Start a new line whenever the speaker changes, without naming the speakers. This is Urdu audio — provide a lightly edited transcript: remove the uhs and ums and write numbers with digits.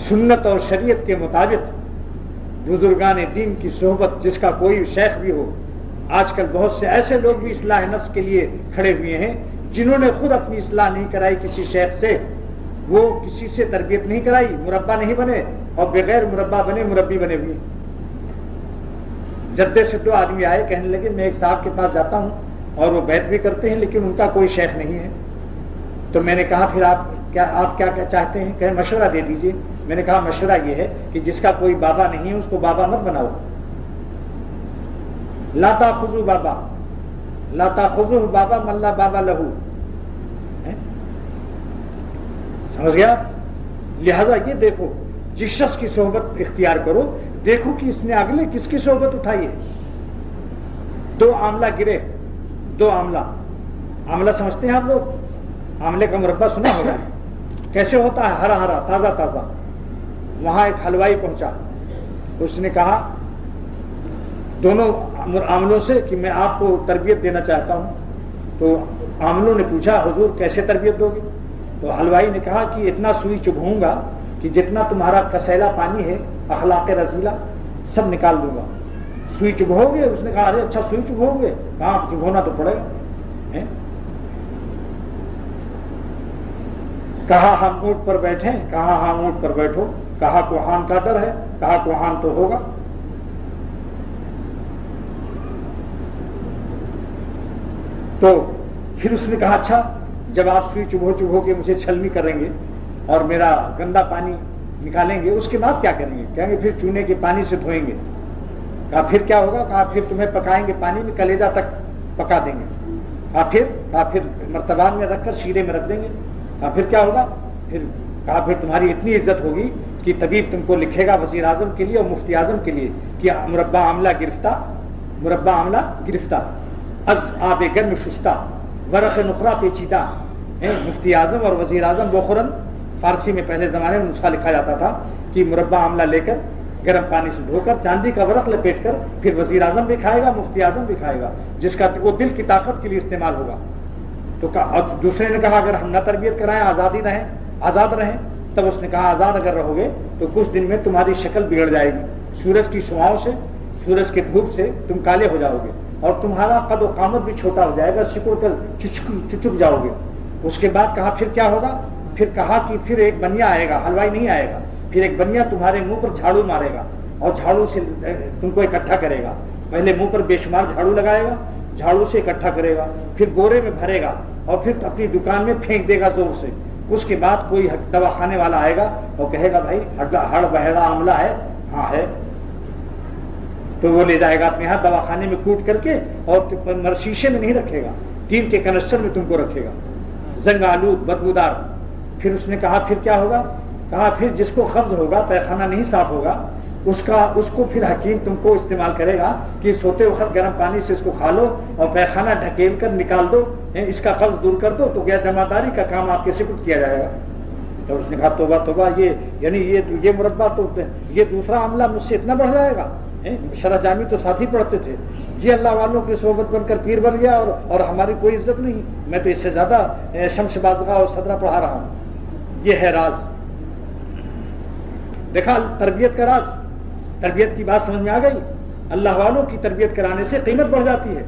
سنت اور شریعت کے مطابق بزرگان دین کی صحبت، جس کا کوئی شیخ بھی ہو. آج کل بہت سے ایسے لوگ بھی اصلاح نفس کے لیے کھڑے ہوئے ہیں جنہوں نے خود اپنی اصلاح نہیں کرائی کسی شیخ سے، وہ کسی سے تربیت نہیں کرائی، مربع نہیں بنے، اور بغیر مربع بنے مربی بنے ہوئے. جدے سے 2 آدمی آئے، کہنے لگے میں ایک صاحب کے پاس جاتا ہوں اور وہ بیعت بھی کرتے ہیں لیکن ان کا کوئی شیخ نہیں ہے. تو میں نے کہا پھر آپ کیا چاہتے ہیں؟ کہ مشورہ دے دیجئے. میں نے کہا مشورہ یہ ہے کہ جس کا کوئی بابا نہیں ہے اس کو بابا مت بناؤ. لا تاخذوا بابا، لا تاخذوا بابا من لا بابا لہو. سمجھ گیا؟ لہذا یہ دیکھو، جس شخص کی صحبت اختیار کرو، دیکھو کہ اس نے اگلے کس کی صحبت اٹھائی ہے. 2 آملہ گرے، 2 آملہ سمجھتے ہیں آپ لوگ؟ آملے کا مربع سنا ہوگا، کیسے ہوتا ہے؟ ہرا ہرا، تازہ تازہ. وہاں ایک حلوائی پہنچا، اس نے کہا دونوں آملوں سے کہ میں آپ کو تربیت دینا چاہتا ہوں. تو آملوں نے پوچھا حضور کیسے تربیت دو گے؟ تو حلوائی نے کہا کہ اتنا سوئی چبھوں گا کہ جتنا تمہارا کسیلا پانی ہے، اخلاق رذیلہ، سب نکال دوں گا. سوئی چبھو گے؟ اس نے کہا ارے اچھا سوئی چبھو گے؟ کہاں چبھونا تو پڑے گا. کہا ہم اونٹ پر بیٹھیں، کہا ہاں اونٹ پر بیٹھو. کہا کوہان کا ڈر ہے، کہا کوہان تو ہوگا. تو پھر اس نے کہا اچھا جب آپ سوئی چبھو کے مجھے چھلنی کریں گے اور میرا گندا پانی نکالیں گے، اس کے بعد کیا کریں گے؟ کہیں گے پھر چونے کے پانی سے دھوئیں گے. کہا پھر کیا ہوگا؟ کہا پھر تمہیں پکائیں گے پانی میں، کلیجہ تک پکا دیں گے. کہا پھر مرتبان میں رکھ کر شیرے میں رکھ دیں گے. کہا پھر کیا ہوگا؟ کہا پھر تمہاری اتنی عزت ہوگی کہ طبیب تم کو لکھے گا وزیر اعظم کے لیے اور مفتی اعظم کے لیے کہ مربع عاملہ گرفتہ از آب گرم شستہ ورق نقرہ پیچیدہ. مفتی اعظم اور وزیر اعظم بخورن، فارسی میں پہلے زمانے میں نسخہ لکھا جاتا تھا کہ مربع عاملہ لے کر گرم پانی سے دھو کر چاندی کا ورق لپیٹ کر پھر وزیر اعظم بھی کھائے گا، مفتی اعظم بھی کھائے گا، جس کا وہ دل کی طاقت کے لیے استعمال ہوگا. تو دوسرے نے کہا اگر ہم نہ تربیت کرائیں، آزاد رہیں. تب اس نے کہا آزاد اگر رہو گے تو کچھ دن میں تمہاری شکل بگڑ جائے گی، سورج کی شعاؤں سے، سورج کے دھوپ سے تم کالے ہو جاؤ گے اور تمہارا قد و قامت بھی چھوٹا ہو جائے گا، سکڑ کر چچک جاؤ گے. اس کے بعد کہا پھر کیا ہوگا؟ پھر کہا کہ پھر ایک بنیا آئے گا، حلوائی نہیں آئے گا. پھر ایک بنیا تمہارے منہ پر جھاڑو مارے گا اور جھاڑو سے تم کو اکٹھا کرے گا. پہلے منہ پر بے شمار جھاڑو لگائے گا، جھاڑو سے اکٹھا کرے گا، پھر بورے میں بھرے گا اور پھر اپنی دکان میں پھینک دے گا زور سے. اس کے بعد کوئی دوا کھانے والا آئے گا اور کہے گا بھائی ہڑ بہڑا آملہ ہے؟ ہاں ہے. تو وہ لے جائے گا اپنے ہاتھ دوا خانے میں کوٹ کر کے اور شیشے میں نہیں رکھے گا، ٹین کے کنسٹر میں تم کو رکھے گا، زنگ آلود بدبودار. پھر اس نے کہا پھر کیا ہوگا؟ کہا پھر جس کو قبض ہوگا، پیخانہ نہیں صاف ہوگا، اس کو پھر حکیم تم کو استعمال کرے گا کہ سوتے وقت گرم پانی سے اس کو کھا لو اور پیخانہ ڈھکیل کر نکال دو، اس کا قبض دور کر دو، تو گیا جمعداری کا کام آپ کے سپرد کیا جائے گا. تو اس نے کہا توبہ توبہ، یہ مربع تو یہ دوسرا عملہ مجھ سے اتنا بڑھ جائے گا. شرح جامی تو ساتھ ہی پڑھتے تھے، یہ اللہ والوں کی صحبت بن کر پیر بن گیا اور ہماری کوئی عزت نہیں. میں تو اس سے زیادہ شمس بازگاہ اور صدرہ پڑھا رہا ہوں. یہ ہے راز. دیکھا تربیت کا راز. تربیت کی بات سمجھ میں آ گئی. اللہ والوں کی تربیت کرانے سے قیمت بڑھ جاتی ہے.